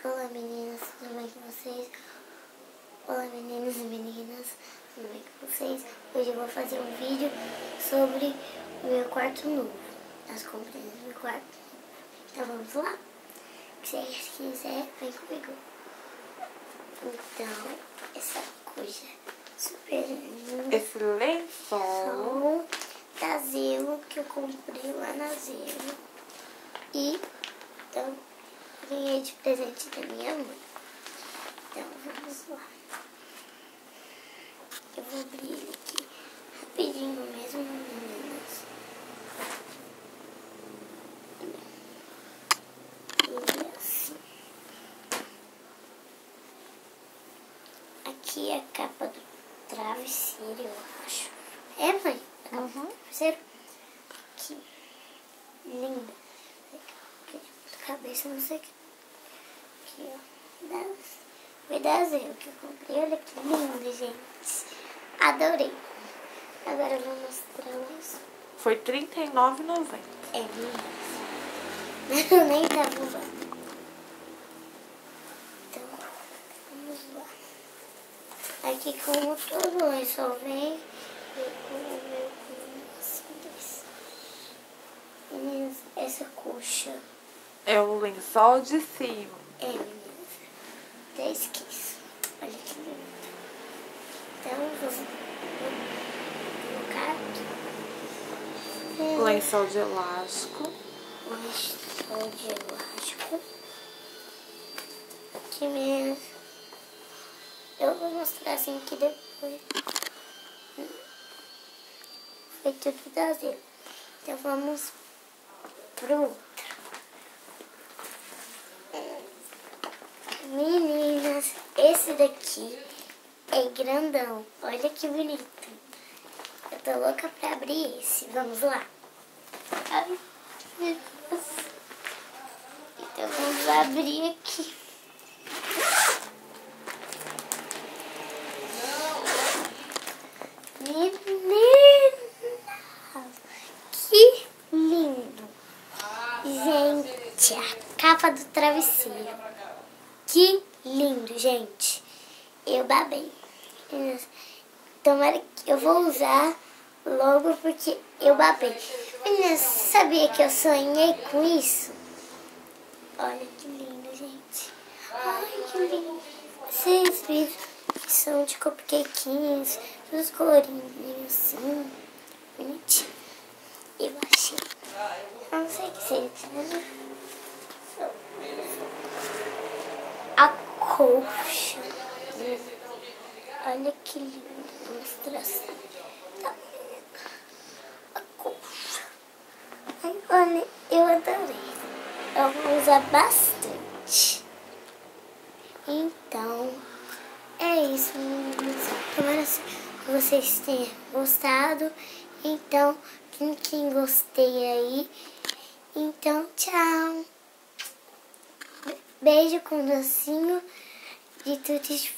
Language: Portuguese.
Olá meninas, tudo bem com vocês? Olá meninos e meninas, tudo bem com vocês? Hoje eu vou fazer um vídeo sobre o meu quarto novo, as comprinhas do meu quarto. Então vamos lá? Se vocês quiserem, vem comigo. Então, essa coisa super linda. Esse lençol Da Zelo, que eu comprei lá na Zelo. E então ganhei de presente da minha mãe. Então vamos lá. Eu vou abrir ele aqui rapidinho mesmo, meninas. Ele é assim. Aqui é a capa do travesseiro, eu acho. É, mãe? A capa do travesseiro? Aqui. Linda. Cabeça, não sei o que. Aqui, ó. Foi da Zelo que eu comprei. Olha que lindo, gente. Adorei. Agora eu vou mostrar isso. foi R$ 39,90. É lindo. Eu nem tava usando. Então, vamos lá. Aqui, como todo lençol vem com o meu assim, meninas, essa coxa. É o lençol de cima. É, meninas. Até esqueço. Olha que lindo. Então, vou colocar aqui. Lençol de elástico. Lençol de elástico. Aqui mesmo. Eu vou mostrar assim que depois. Foi tudo da Zelo. Então, vamos pro outro. Meninas, esse daqui é grandão. Olha que bonito. Eu tô louca pra abrir esse. Vamos lá. Ai, meu Deus. Então vamos abrir aqui. Meninas, que lindo. Gente, a capa do travesseiro. Que lindo, gente. Eu babei. Tomara que eu vou usar logo porque eu babei. Meninas, sabia que eu sonhei com isso? Olha que lindo, gente. Ai, que lindo. Vocês viram que são de cupcakezinhos, todos coloridinhos assim. Bonitinho. Eu achei. Eu não sei o que seja. A colcha. Olha que lindo. Vou mostrar assim. A colcha. Ai, olha, eu adorei. Eu vou usar bastante. Então, é isso, meninas. Tomara que vocês tenham gostado. Então, quem gostei aí. Então, tchau. Beijo com docinho de tutti frutti.